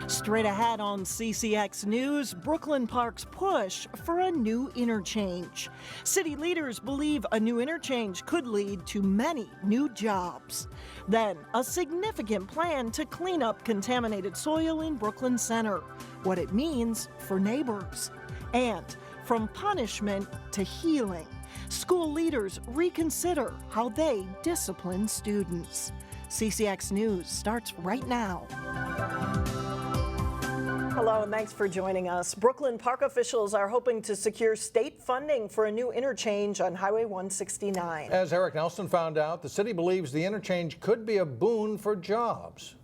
Straight ahead on CCX News, Brooklyn Park's push for a new interchange. City leaders believe a new interchange could lead to many new jobs. Then, a significant plan to clean up contaminated soil in Brooklyn Center, what it means for neighbors. And from punishment to healing, school leaders reconsider how they discipline students. CCX News starts right now. Hello and thanks for joining us. Brooklyn Park officials are hoping to secure state funding for a new interchange on Highway 169. As Eric Nelson found out, the city believes the interchange could be a boon for jobs.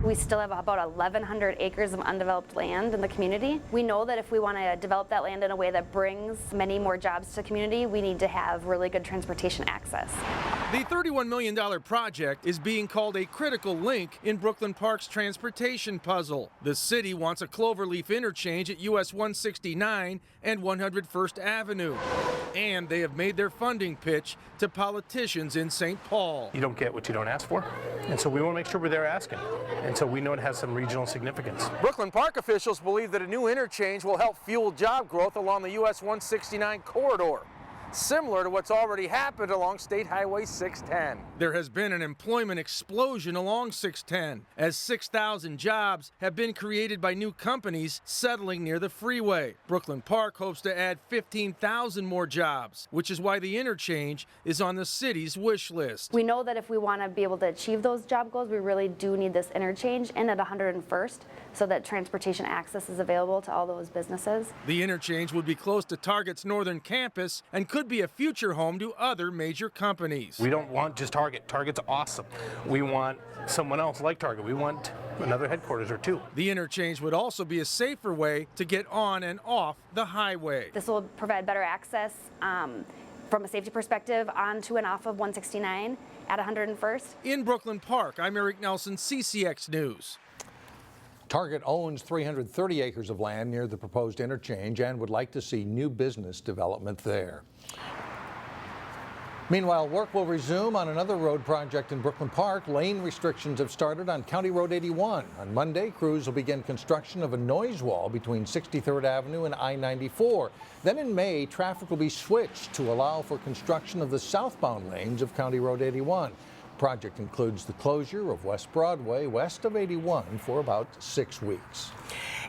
We still have about 1,100 acres of undeveloped land in the community. We know that if we want to develop that land in a way that brings many more jobs to the community, we need to have really good transportation access. The $31 million project is being called a critical link in Brooklyn Park's transportation puzzle. The city wants a cloverleaf interchange at US 169 and 101st Avenue. And they have made their funding pitch to politicians in St. Paul. You don't get what you don't ask for. And so we want to make sure we're there asking. And so we know it has some regional significance. Brooklyn Park officials believe that a new interchange will help fuel job growth along the US 169 corridor, similar to what's already happened along State Highway 610. There has been an employment explosion along 610, as 6,000 jobs have been created by new companies settling near the freeway. Brooklyn Park hopes to add 15,000 more jobs, which is why the interchange is on the city's wish list. We know that if we want to be able to achieve those job goals, we really do need this interchange in at 101st so that transportation access is available to all those businesses. The interchange would be close to Target's northern campus and could be a future home to other major companies. We don't want just Target. Target's awesome. We want someone else like Target. We want another headquarters or two. The interchange would also be a safer way to get on and off the highway. This will provide better access from a safety perspective onto and off of 169 at 101st. In Brooklyn Park, I'm Eric Nelson, CCX News. Target owns 330 acres of land near the proposed interchange and would like to see new business development there. Meanwhile, work will resume on another road project in Brooklyn Park. Lane restrictions have started on County Road 81. On Monday, crews will begin construction of a noise wall between 63rd Avenue and I-94. Then in May, traffic will be switched to allow for construction of the southbound lanes of County Road 81. The project includes the closure of West Broadway west of 81 for about 6 weeks.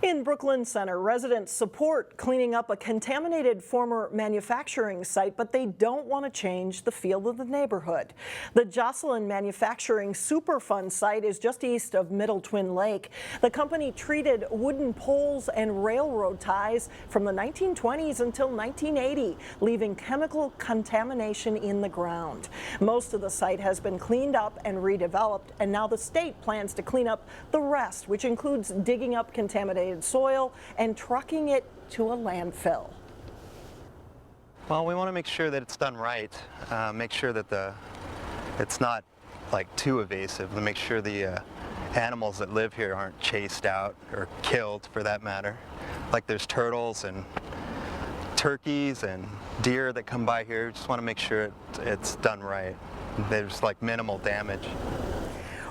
In Brooklyn Center, residents support cleaning up a contaminated former manufacturing site, but they don't want to change the feel of the neighborhood. The Jocelyn Manufacturing Superfund site is just east of Middle Twin Lake. The company treated wooden poles and railroad ties from the 1920s until 1980, leaving chemical contamination in the ground. Most of the site has been cleaned up and redeveloped, and now the state plans to clean up the rest, which includes digging up contaminated soil and trucking it to a landfill. Well, we want to make sure that it's done right, make sure that it's not like too evasive, and make sure the animals that live here aren't chased out or killed for that matter. Like there's turtles and turkeys and deer that come by here. Just want to make sure it's done right. There's like minimal damage.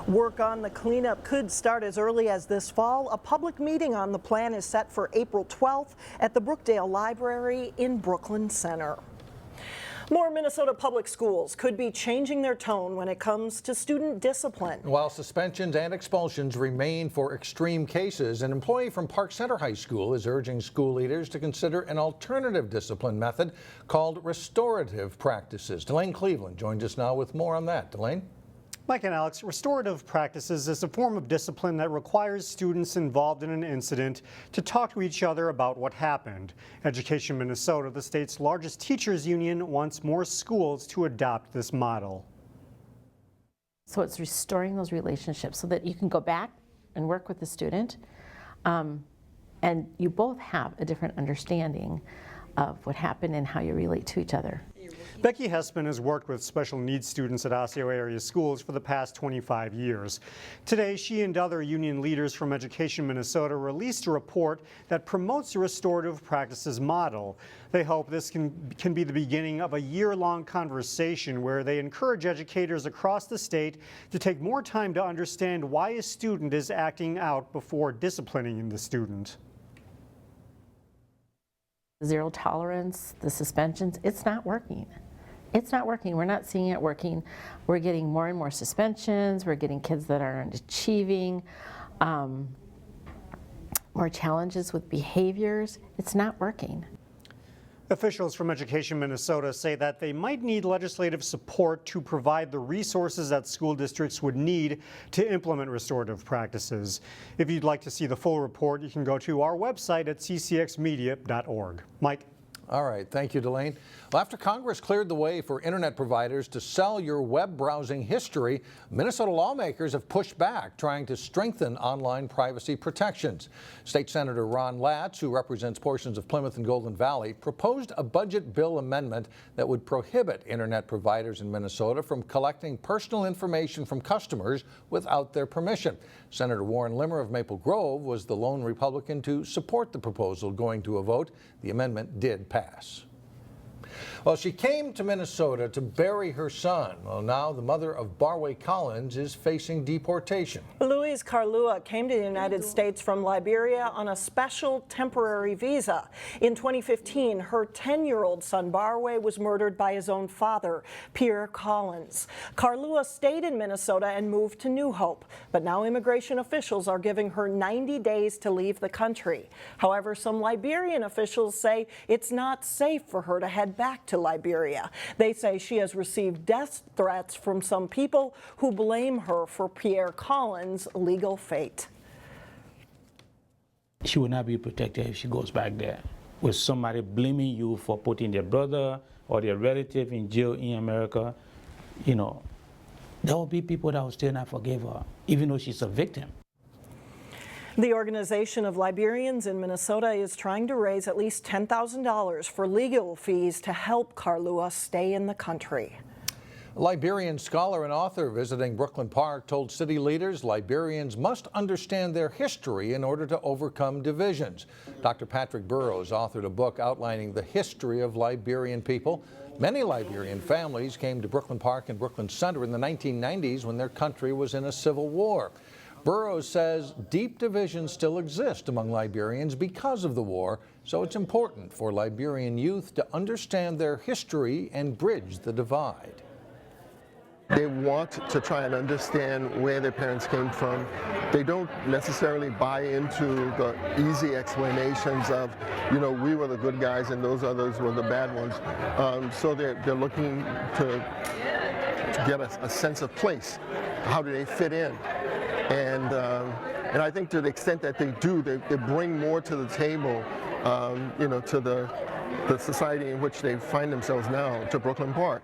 Work on the cleanup could start as early as this fall. A public meeting on the plan is set for April 12th at the Brookdale Library in Brooklyn Center. More Minnesota public schools could be changing their tone when it comes to student discipline. While suspensions and expulsions remain for extreme cases, an employee from Park Center High School is urging school leaders to consider an alternative discipline method called restorative practices. Delane Cleveland joins us now with more on that. Delane? Mike and Alex, restorative practices is a form of discipline that requires students involved in an incident to talk to each other about what happened. Education Minnesota, the state's largest teachers union, wants more schools to adopt this model. So it's restoring those relationships so that you can go back and work with the student, and you both have a different understanding of what happened and how you relate to each other. Becky Hessman has worked with special needs students at Osseo area schools for the past 25 years. Today, she and other union leaders from Education Minnesota released a report that promotes the restorative practices model. They hope this can be the beginning of a year-long conversation where they encourage educators across the state to take more time to understand why a student is acting out before disciplining the student. Zero tolerance, the suspensions, it's not working. It's not working. We're not seeing it working. We're getting more and more suspensions. We're getting kids that aren't achieving, more challenges with behaviors. It's not working. Officials from Education Minnesota say that they might need legislative support to provide the resources that school districts would need to implement restorative practices. If you'd like to see the full report, you can go to our website at ccxmedia.org. Mike? All right, thank you, Delane. Well, after Congress cleared the way for internet providers to sell your web browsing history, Minnesota lawmakers have pushed back, trying to strengthen online privacy protections. State Senator Ron Latz, who represents portions of Plymouth and Golden Valley, proposed a budget bill amendment that would prohibit internet providers in Minnesota from collecting personal information from customers without their permission. Senator Warren Limmer of Maple Grove was the lone Republican to support the proposal going to a vote. The amendment did pass. Well, she came to Minnesota to bury her son. Well, now the mother of Barway Collins is facing deportation. Louise Carlua came to the United States from Liberia on a special temporary visa. In 2015, her 10-year-old son Barway was murdered by his own father, Pierre Collins. Carlua stayed in Minnesota and moved to New Hope, but now immigration officials are giving her 90 days to leave the country. However, some Liberian officials say it's not safe for her to head back to Liberia. They say she has received death threats from some people who blame her for Pierre Collins' legal fate. She will not be protected if she goes back there. With somebody blaming you for putting their brother or their relative in jail in America, you know, there will be people that will still not forgive her, even though she's a victim. The Organization of Liberians in Minnesota is trying to raise at least $10,000 for legal fees to help Carlua stay in the country. A Liberian scholar and author visiting Brooklyn Park told city leaders Liberians must understand their history in order to overcome divisions. Dr. Patrick Burrows authored a book outlining the history of Liberian people. Many Liberian families came to Brooklyn Park and Brooklyn Center in the 1990s when their country was in a civil war. Burrows says deep divisions still exist among Liberians because of the war, so it's important for Liberian youth to understand their history and bridge the divide. They want to try and understand where their parents came from. They don't necessarily buy into the easy explanations of, you know, we were the good guys and those others were the bad ones. So they're looking to get a sense of place. How do they fit in? And I think to the extent that they do, they bring more to the table, you know, to the society in which they find themselves now, to Brooklyn Park.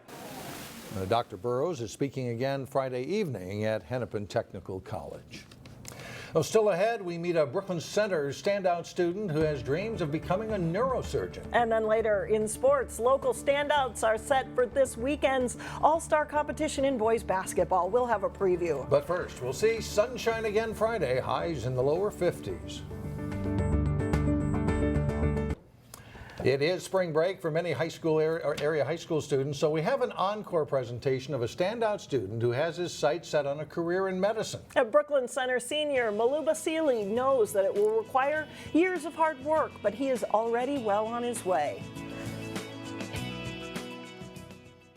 Dr. Burrows is speaking again Friday evening at Hennepin Technical College. Well, still ahead, we meet a Brooklyn Center standout student who has dreams of becoming a neurosurgeon. And then later in sports, local standouts are set for this weekend's all-star competition in boys basketball. We'll have a preview. But first, we'll see sunshine again Friday, highs in the lower 50s. It is spring break for many high school area high school students, so we have an encore presentation of a standout student who has his sights set on a career in medicine. At Brooklyn Center senior Maluba Seeley knows that it will require years of hard work, but he is already well on his way.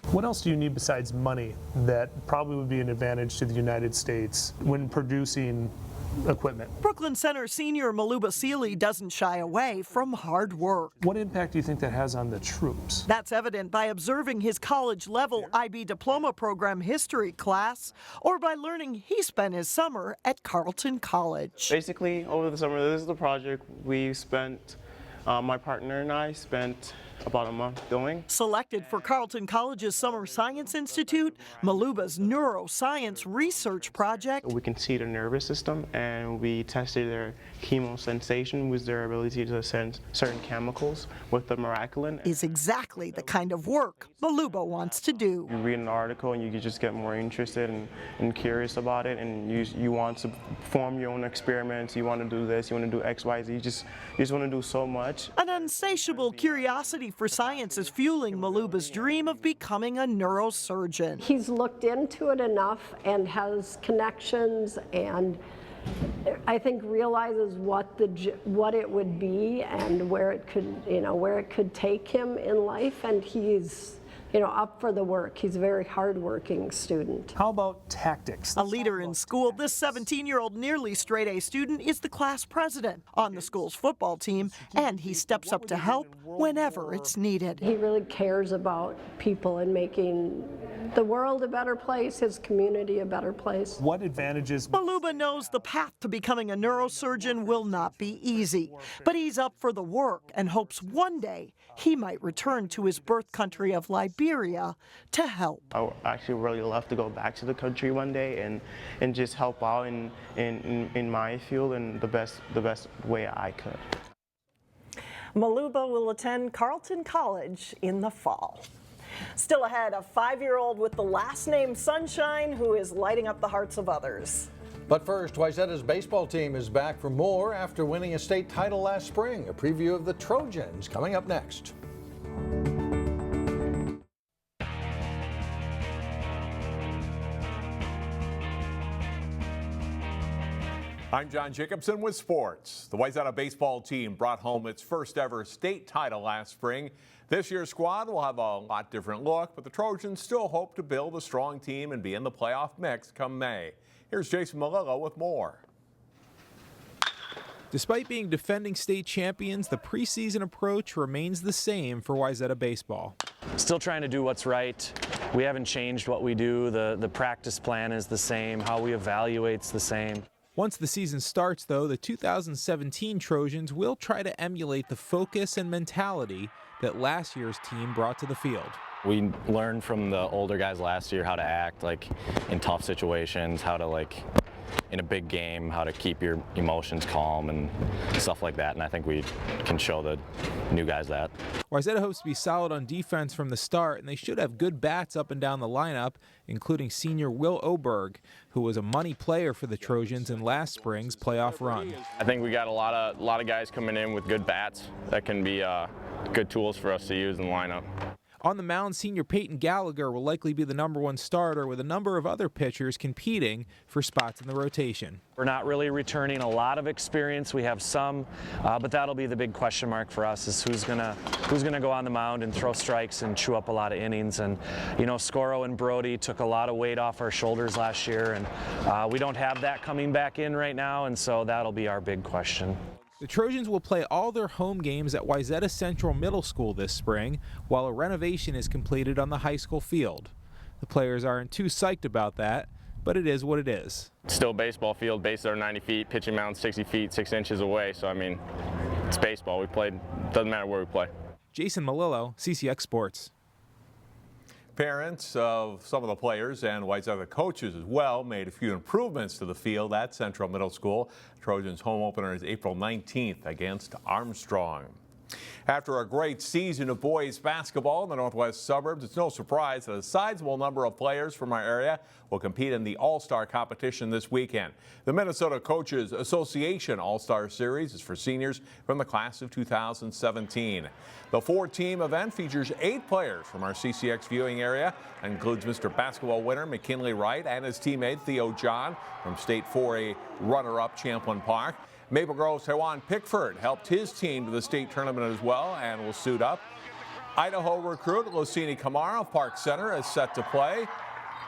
What else do you need besides money that probably would be an advantage to the United States when producing equipment? Brooklyn Center senior Maluba Seeley doesn't shy away from hard work. What impact do you think that has on the troops? That's evident by observing his college-level IB diploma program history class, or by learning he spent his summer at Carleton College. Basically, over the summer, this is the project we spent, my partner and I spent about a month going. Selected for Carleton College's Summer Science Institute, Maluba's neuroscience research project. We can see the nervous system, and we tested their chemosensation with their ability to sense certain chemicals with the miraculin. Is exactly the kind of work Maluba wants to do. You read an article and you just get more interested and curious about it, and you want to form your own experiments. You want to do this, you want to do X, Y, Z. You just want to do so much. An insatiable curiosity for science is fueling Maluba's dream of becoming a neurosurgeon. He's looked into it enough and has connections, and I think realizes what it would be and where it could take him in life, and he's up for the work. He's a very hardworking student. How about tactics? A leader in school, this 17-year-old nearly straight-A student is the class president on the school's football team, and he steps up to help whenever it's needed. He really cares about people and making the world a better place, his community a better place. What advantages? Maluba knows the path to becoming a neurosurgeon will not be easy, but he's up for the work and hopes one day he might return to his birth country of Liberia to help. I would actually really love to go back to the country one day and just help out in my field in the best way I could. Maluba will attend Carleton College in the fall. Still ahead, a 5-year-old with the last name Sunshine who is lighting up the hearts of others. But first, Wayzata's baseball team is back for more after winning a state title last spring. A preview of the Trojans coming up next. I'm John Jacobson with sports. The Wayzata baseball team brought home its first ever state title last spring. This year's squad will have a lot different look, but the Trojans still hope to build a strong team and be in the playoff mix come May. Here's Jason Malillo with more. Despite being defending state champions, the preseason approach remains the same for Wayzata baseball. Still trying to do what's right. We haven't changed what we do. The practice plan is the same. How we evaluate's the same. Once the season starts, though, the 2017 Trojans will try to emulate the focus and mentality that last year's team brought to the field. We learned from the older guys last year how to act in tough situations, how to in a big game, how to keep your emotions calm and stuff like that. And I think we can show the new guys that. Wayzata hopes to be solid on defense from the start, and they should have good bats up and down the lineup, including senior Will Oberg, who was a money player for the Trojans in last spring's playoff run. I think we got a lot of guys coming in with good bats that can be good tools for us to use in the lineup. On the mound, senior Peyton Gallagher will likely be the #1 starter, with a number of other pitchers competing for spots in the rotation. We're not really returning a lot of experience. We have some, but that'll be the big question mark for us, is who's gonna go on the mound and throw strikes and chew up a lot of innings. And Scoro and Brody took a lot of weight off our shoulders last year, and we don't have that coming back in right now, and so that'll be our big question. The Trojans will play all their home games at Wayzata Central Middle School this spring, while a renovation is completed on the high school field. The players aren't too psyched about that, but it is what it is. Still a baseball field, bases are 90 feet, pitching mound 60 feet, 6 inches away. So, it's baseball. We played, doesn't matter where we play. Jason Malillo, CCX Sports. Parents of some of the players and Wayzata coaches as well made a few improvements to the field at Central Middle School. Trojans' home opener is April 19th against Armstrong. After a great season of boys basketball in the northwest suburbs, it's no surprise that a sizable number of players from our area will compete in the All-Star competition this weekend. The Minnesota Coaches Association All-Star Series is for seniors from the class of 2017. The 4-team event features 8 players from our CCX viewing area and includes Mr. Basketball winner McKinley Wright and his teammate Theo John from State 4A runner-up Champlin Park. Maple Grove's Hewan Pickford helped his team to the state tournament as well and will suit up. Idaho recruit Lucini Kamara of Park Center is set to play.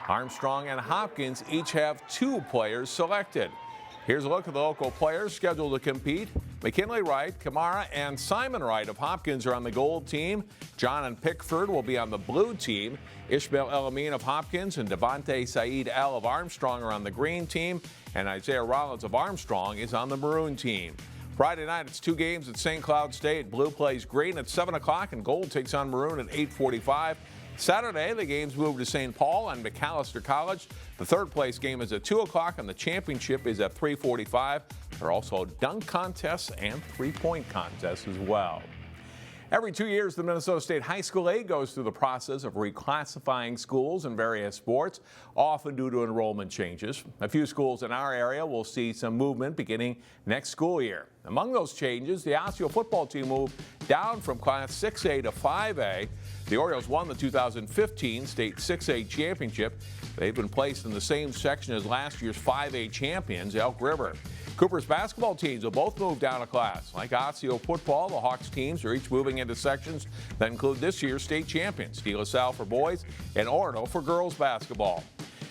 Armstrong and Hopkins each have 2 players selected. Here's a look at the local players scheduled to compete. McKinley Wright, Kamara, and Simon Wright of Hopkins are on the gold team. John and Pickford will be on the blue team. Ishmael El-Amin of Hopkins and Devontae Saeed L of Armstrong are on the green team. And Isaiah Rollins of Armstrong is on the maroon team. Friday night, it's 2 games at St. Cloud State. Blue plays green at 7 o'clock, and gold takes on maroon at 8:45. Saturday, the games move to St. Paul and McAllister College. The third place game is at 2 o'clock, and the championship is at 3:45. There are also dunk contests and three-point contests as well. Every 2 years, the Minnesota State High School League goes through the process of reclassifying schools in various sports, often due to enrollment changes. A few schools in our area will see some movement beginning next school year. Among those changes, the Osseo football team moved down from Class 6A to 5A. The Orioles won the 2015 State 6A championship. They've been placed in the same section as last year's 5A champions, Elk River. Cooper's basketball teams will both move down a class. Like Osseo football, the Hawks teams are each moving into sections that include this year's state champions, De La Salle for boys and Orono for girls basketball.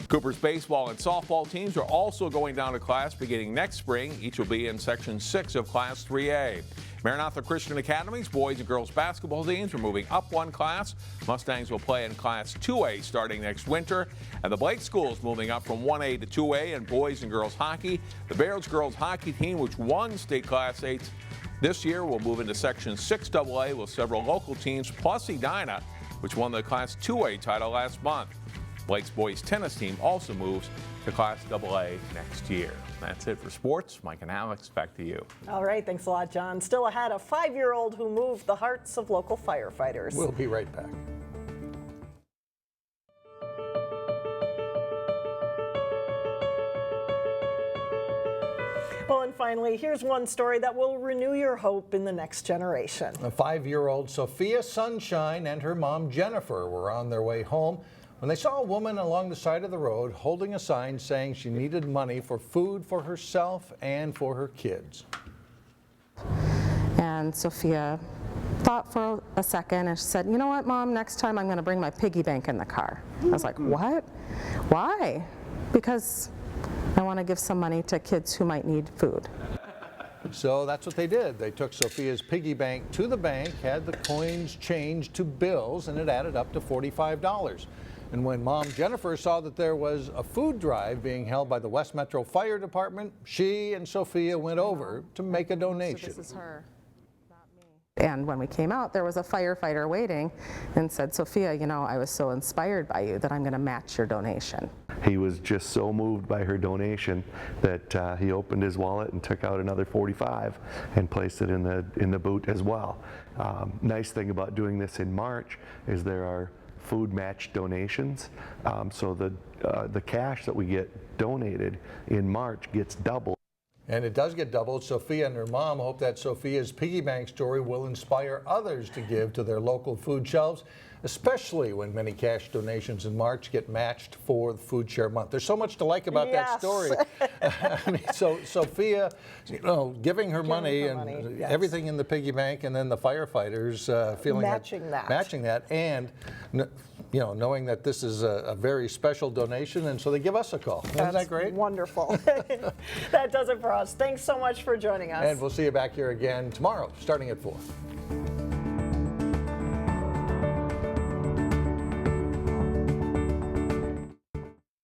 Cooper's baseball and softball teams are also going down a class beginning next spring. Each will be in Section 6 of Class 3A. Maranatha Christian Academy's boys and girls basketball teams are moving up one class. Mustangs will play in Class 2A starting next winter. And the Blake School is moving up from 1A to 2A in boys and girls hockey. The Bayards girls hockey team, which won state Class 8 this year, will move into Section 6AA with several local teams, plus Edina, which won the Class 2A title last month. Blake's boys tennis team also moves to Class AA next year. That's it for sports. Mike and Alex, back to you. All right, thanks a lot, John. Still ahead, a 5-year-old who moved the hearts of local firefighters. We'll be right back. Well, and finally, here's one story that will renew your hope in the next generation. A 5-year-old Sophia Sunshine and her mom Jennifer were on their way home when they saw a woman along the side of the road holding a sign saying she needed money for food for herself and for her kids. And Sophia thought for a second and she said, "You know what, Mom, next time I'm going to bring my piggy bank in the car." I was like, "What? Why?" "Because I want to give some money to kids who might need food." So that's what they did. They took Sophia's piggy bank to the bank, had the coins changed to bills, and it added up to $45. And when Mom Jennifer saw that there was a food drive being held by the West Metro Fire Department, she and Sophia went over to make a donation. So this is her, not me. And when we came out, there was a firefighter waiting and said, "Sophia, you know, I was so inspired by you that I'm going to match your donation." He was just so moved by her donation that he opened his wallet and took out another $45 and placed it in the boot as well. Nice thing about doing this in March is there are food match donations, so the cash that we get donated in March gets doubled. And it does get doubled. Sophia and her mom hope that Sophia's piggy bank story will inspire others to give to their local food shelves, especially when many cash donations in March get matched for the Food Share Month. There's so much to like about that story. I mean, so Sophia, you know, giving her money and everything in the piggy bank, and then the firefighters feeling matching that, and you know, knowing that this is a very special donation, and so they give us a call. Isn't that great? Wonderful. That does it for us. Thanks so much for joining us. And we'll see you back here again tomorrow, starting at 4.